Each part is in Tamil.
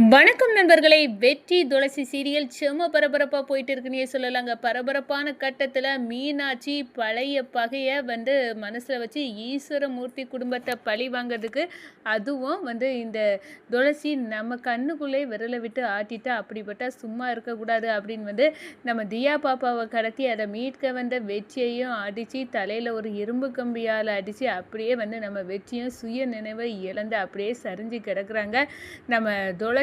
வணக்கம் நண்பர்களே. வெற்றி துளசி சீரியல் செம பரபரப்பாக போயிட்டு இருக்குன்னே சொல்லலாங்க. பரபரப்பான கட்டத்தில் மீனாட்சி பழைய பகையை மனசில் வச்சு ஈஸ்வரமூர்த்தி குடும்பத்தை பழி வாங்கிறதுக்கு, அதுவும் இந்த துளசி நம்ம கண்ணுக்குள்ளே விரலை விட்டு ஆட்டிட்டு அப்படிப்பட்ட சும்மா இருக்கக்கூடாது அப்படின்னு நம்ம தியா பாப்பாவை கடத்தி அதை மீட்க வந்த வெற்றியையும் அடித்து தலையில் ஒரு இரும்பு கம்பியால் அடித்து அப்படியே நம்ம வெற்றியும் சுய நினைவை இழந்து அப்படியே சரிஞ்சு கிடக்குறாங்க. நம்ம துளசி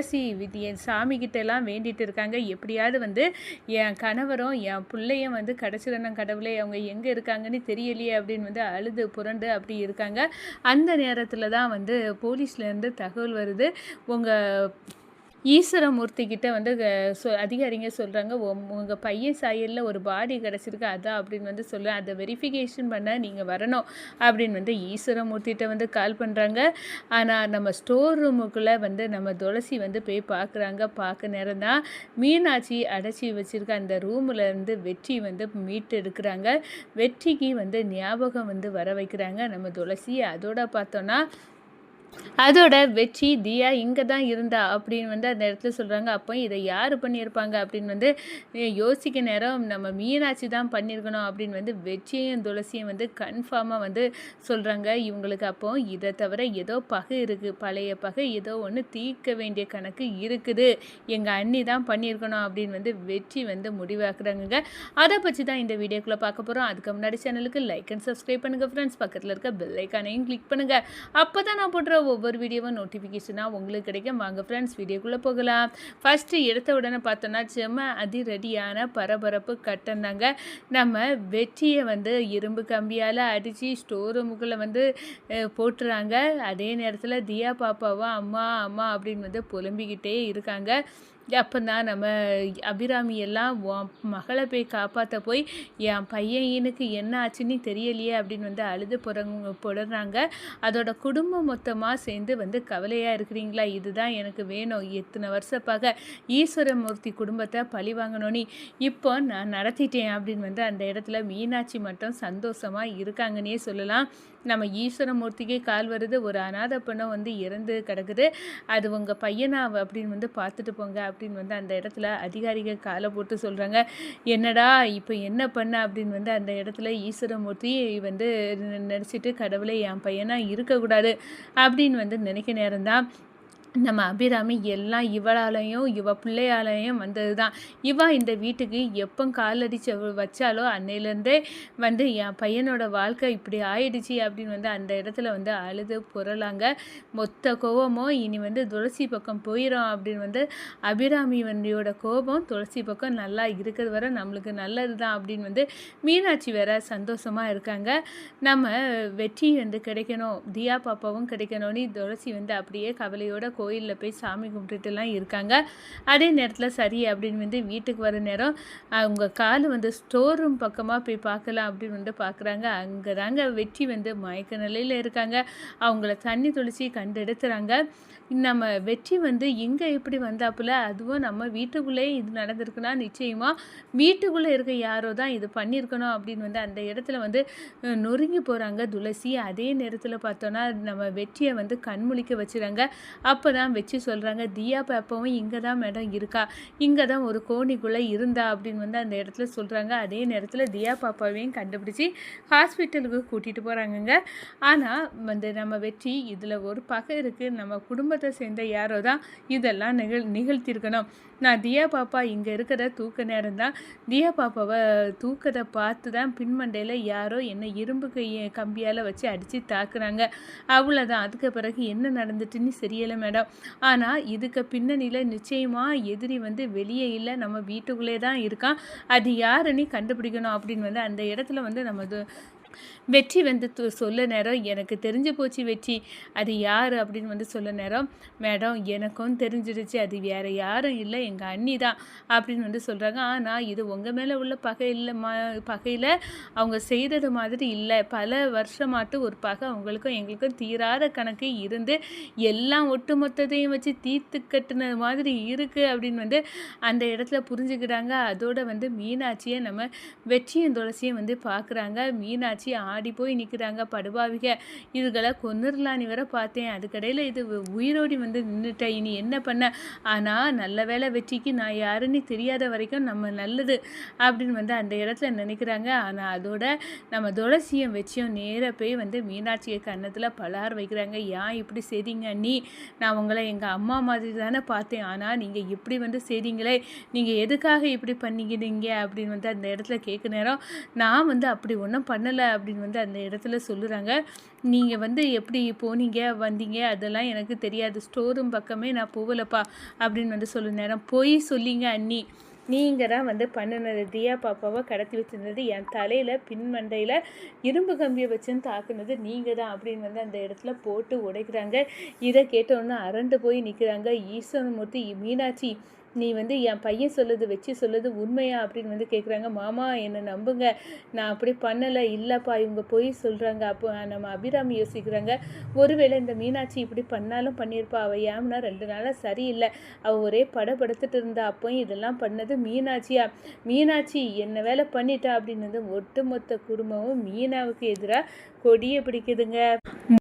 என் சாமிக்கிட்டெல்லாம் வேண்டிட்டு இருக்காங்க. எப்படியாவது என் கணவரும் என் பிள்ளையும் கிடச்சிடணும் கடவுளே, அவங்க எங்கே இருக்காங்கன்னு தெரியலையே அப்படின்னு அழுது புரண்டு அப்படி இருக்காங்க. அந்த நேரத்தில் தான் போலீஸ்லேருந்து தகவல் வருது. உங்கள் ஈஸ்வரமூர்த்தி கிட்ட அதிகாரிங்க சொல்கிறாங்க, உங்கள் பையன் சாயலில் ஒரு பாடி கிடச்சிருக்கு அதான் அப்படின்னு சொல்கிறேன், அதை வெரிஃபிகேஷன் பண்ண நீங்கள் வரணும் அப்படின்னு ஈஸ்வரமூர்த்திகிட்ட கால் பண்ணுறாங்க. ஆனால் நம்ம ஸ்டோர் ரூமுக்குள்ளே நம்ம துளசி போய் பார்க்குறாங்க. பார்க்க நேரம் தான் மீனாட்சி அடைச்சி வச்சுருக்க அந்த ரூமில் வெற்றி மீட்டு எடுக்கிறாங்க. வெற்றிக்கு ஞாபகம் வர வைக்கிறாங்க நம்ம துளசி. அதோட பார்த்தோன்னா அதோட வெற்றி தியா இங்கே தான் இருந்தா அப்படின்னு அந்த இடத்துல சொல்கிறாங்க. அப்போ இதை யார் பண்ணியிருப்பாங்க அப்படின்னு யோசிக்க நேரம் நம்ம மீனாட்சி தான் பண்ணியிருக்கணும் அப்படின்னு வெற்றியும் துளசியும் கன்ஃபார்மாக சொல்கிறாங்க. இவங்களுக்கு அப்போ இதை தவிர ஏதோ பகை இருக்குது, பழைய பகை ஏதோ ஒன்று தீர்க்க வேண்டிய கணக்கு இருக்குது, எங்கள் அண்ணி தான் பண்ணியிருக்கணும் அப்படின்னு வெற்றி முடிவாக்குறாங்க. அதை பற்றி தான் இந்த வீடியோக்குள்ளே பார்க்க போகிறோம். அதுக்கு முன்னாடி சேனலுக்கு லைக் அண்ட் சப்ஸ்கிரைப் பண்ணுங்கள் ஃப்ரெண்ட்ஸ். பக்கத்தில் இருக்க பெல் ஐக்கானையும் கிளிக் பண்ணுங்கள். அப்போ தான் நான் போடுற ஒவ்வொரு வீடியோவும் நோட்டிஃபிகேஷனாக உங்களுக்கு கிடைக்கும். வாங்க ஃப்ரெண்ட்ஸ் வீடியோக்குள்ளே போகலாம். ஃபஸ்ட்டு எடுத்த உடனே பார்த்தோன்னா செம்ம அதிரடியான பரபரப்பு கட்டந்தாங்க. நம்ம வெற்றியை இரும்பு கம்பியால் அடித்து ஸ்டோர் ரூமுக்குள்ளே போட்டுறாங்க. அதே நேரத்தில் தியா பாப்பாவும் அம்மா அம்மா அப்படின்னு புலம்பிக்கிட்டே இருக்காங்க. அப்போ தான் நம்ம அபிராமி எல்லாம் மகளை போய் காப்பாற்ற போய் என் பையனுக்கு என்ன ஆச்சுன்னு தெரியலையே அப்படின்னு அழுது புடறாங்க. அதோட குடும்பம் மொத்தமாக சேர்ந்து கவலையாக இருக்கிறீங்களா, இதுதான் எனக்கு வேணும், எத்தனை வருஷப்பாக ஈஸ்வரமூர்த்தி குடும்பத்தை பழி வாங்கணும்னு இப்போ நான் நடத்திட்டேன் அப்படின்னு அந்த இடத்துல மீனாட்சி மட்டும் சந்தோஷமாக இருக்காங்கன்னே சொல்லலாம். நம்ம ஈஸ்வரமூர்த்திக்கே கால் வருது, ஒரு அநாத பெண்ணம் இறந்து கிடக்குது, அது உங்கள் பையனா அப்படின்னு பார்த்துட்டு போங்க அப்படின்னு அந்த இடத்துல அதிகாரிகள் காலை போட்டு சொல்கிறாங்க. என்னடா இப்போ என்ன பண்ண அப்படின்னு அந்த இடத்துல ஈஸ்வரமூர்த்தி நினச்சிட்டு கடவுளை என் பையனாக இருக்கக்கூடாது அப்படின்னு நினைக்க நேரம்தான் நம்ம அபிராமி எல்லாம் இவளாலையும் இவ பிள்ளையாலையும் வந்தது தான். இவ இந்த வீட்டுக்கு எப்போ காலடி வச்சாலோ அன்னையிலேருந்தே என் பையனோட வாழ்க்கை இப்படி ஆயிடுச்சு அப்படின்னு அந்த இடத்துல அழுது புரளாங்க. மொத்த கோபமும் இனி துளசி பக்கம் போயிடும் அப்படின்னு அபிராமி வண்டியோட கோபம் துளசி பக்கம் நல்லா இருக்கிறது வரை நம்மளுக்கு நல்லது தான் அப்படின்னு மீனாட்சி வேற சந்தோஷமாக இருக்காங்க. நம்ம வெற்றி கிடைக்கணும், தியா பாப்பாவும் கிடைக்கணும்னு துளசி அப்படியே கவலையோட கோயிலில் போய் சாமி கும்பிட்டுலாம் இருக்காங்க. அதே நேரத்தில் சரி அப்படின்னு வீட்டுக்கு வர நேரம் அவங்க கால் ஸ்டோர் ரூம் பக்கமாக போய் பார்க்கலாம் அப்படின்னு பார்க்குறாங்க. அங்கே தாங்க வெற்றி மயக்க நிலையில் இருக்காங்க. அவங்கள தண்ணி தொளிச்சு கண்டெடுத்துறாங்க. நம்ம வெற்றி இங்கே எப்படி வந்தாப்புல, அதுவும் நம்ம வீட்டுக்குள்ளேயே இது நடந்திருக்குன்னா நிச்சயமாக வீட்டுக்குள்ளே இருக்க யாரோ தான் இது பண்ணியிருக்கணும் அப்படின்னு அந்த இடத்துல நொறுங்கி போகிறாங்க துளசி. அதே நேரத்தில் பார்த்தோன்னா நம்ம வெற்றியை கண்முழிக்க வச்சுறாங்க. அப்போ தான் வச்சு சொல்கிறாங்க, தியா பாப்பாவும் இங்கே தான் மேடம் இருக்கா, இங்கே தான் ஒரு கோணிக்குள்ளே இருந்தா அப்படின்னு அந்த இடத்துல சொல்கிறாங்க. அதே நேரத்தில் தியா பாப்பாவையும் கண்டுபிடிச்சி ஹாஸ்பிட்டலுக்கு கூட்டிகிட்டு போகிறாங்கங்க. ஆனால் நம்ம வெற்றி இதில் ஒரு பகை இருக்குது, நம்ம குடும்பத்தை சேர்ந்த யாரோ தான் இதெல்லாம் நிகழ்த்தியிருக்கணும். நான் தியா பாப்பா இங்கே இருக்கிற தூக்க நேரம் தான் தியா பாப்பாவை தூக்கத்தை பார்த்து தான் பின்மண்டையில் யாரோ என்னை இரும்பு கம்பியால் வச்சு அடித்து தாக்குறாங்க, அவ்வளோதான். அதுக்கு பிறகு என்ன நடந்துட்டுன்னு தெரியலை மேடம். ஆனால் இதுக்கு பின்னணியில் நிச்சயமாக எதிரி வெளியே இல்லை, நம்ம வீட்டுக்குள்ளே தான் இருக்கான், அது யாருன்னு கண்டுபிடிக்கணும் அப்படின்னு அந்த இடத்துல நம்ம வெற்றி சொல்ல நேரம் எனக்கு தெரிஞ்சு போச்சு வெற்றி, அது யார் அப்படின்னு சொல்ல நேரம், மேடம் எனக்கும் தெரிஞ்சிடுச்சு, அது வேறு யாரும் இல்லை, எங்கள் அண்ணி தான் அப்படின்னு சொல்கிறாங்க. ஆனால் இது உங்கள் மேலே உள்ள பகையில் அவங்க செய்தது மாதிரி இல்லை, பல வருஷமாட்டு ஒரு பகை அவங்களுக்கும் எங்களுக்கும் தீராத கணக்கு இருந்து எல்லாம் ஒட்டு மொத்தத்தையும் வச்சு தீர்த்து கட்டுன மாதிரி இருக்குது அப்படின்னு அந்த இடத்துல புரிஞ்சுக்கிறாங்க. அதோட மீனாட்சியை நம்ம வெற்றியும் துளசியும் பார்க்குறாங்க. மீனாட்சி மீனாட்சி ஆடி போய் நிற்கிறாங்க. படுபாவிக, இதுகளை கொன்னுடலான்னு வேற பார்த்தேன், அதுக்கடையில் இது உயிரோடி வந்து நின்றுட்ட, இனி என்ன பண்ண? ஆனால் நல்ல வேலை வெற்றிக்கு நான் யாருன்னு தெரியாத வரைக்கும் நம்ம நல்லது அப்படின்னு வந்து அந்த இடத்துல நினைக்கிறாங்க. ஆனால் அதோட நம்ம துளசியும் வச்சியும் நேராக போய் வந்து மீனாட்சியை கன்னத்தில் பலார் வைக்கிறாங்க. ஏன் இப்படி செய்தீங்க அண்ணி? நான் உங்களை எங்கள் அம்மா மாதிரி தானே பார்த்தேன், ஆனால் நீங்கள் இப்படி வந்து செய்தீங்களே, நீங்கள் எதுக்காக இப்படி பண்ணிக்கிட்டீங்க அப்படின்னு வந்து அந்த இடத்துல கேட்க நேரம், நான் வந்து அப்படி ஒன்றும் பண்ணலை அப்படின்னு வந்து அந்த இடத்துல சொல்லுறாங்க. நீங்கள் வந்து எப்படி போனீங்க வந்தீங்க அதெல்லாம் எனக்கு தெரியாது, ஸ்டோர் ரூம் பக்கமே நான் போகலப்பா அப்படின்னு வந்து சொல்ல நேரம், போய் சொல்லிங்க அண்ணி, நீங்கள் தான் வந்து பண்ணினது, தியா பாப்பாவை கடத்தி வச்சுருந்தது, என் தலையில் பின்மண்டையில் இரும்பு கம்பியை வச்சுன்னு தாக்குனது நீங்கள் தான் அப்படின்னு வந்து அந்த இடத்துல போட்டு உடைக்கிறாங்க. இதை கேட்டோன்னே அரண்டு போய் நிற்கிறாங்க ஈஸ்வரமூர்த்தி. மீனாட்சி, நீ வந்து என் பையன் சொல்லுது வச்சு சொல்லுது உண்மையா அப்படின்னு வந்து கேட்குறாங்க. மாமா என்னை நம்புங்க, நான் அப்படி பண்ணலை. இல்லைப்பா இவங்க போய் சொல்கிறாங்க. அப்போ நம்ம அபிராமி யோசிக்கிறாங்க, ஒருவேளை இந்த மீனாட்சி இப்படி பண்ணாலும் பண்ணியிருப்பா, அவள் ஏம்னா 2 நாளாக சரியில்லை, அவள் ஒரே படப்படுத்துட்டு இருந்தா, அப்போயும் இதெல்லாம் பண்ணது மீனாட்சியா? மீனாட்சி என்ன வேலை பண்ணிட்டா அப்படின்னு வந்து ஒட்டுமொத்த குடும்பமும் மீனாவுக்கு எதிராக கொடியை பிடிக்குதுங்க.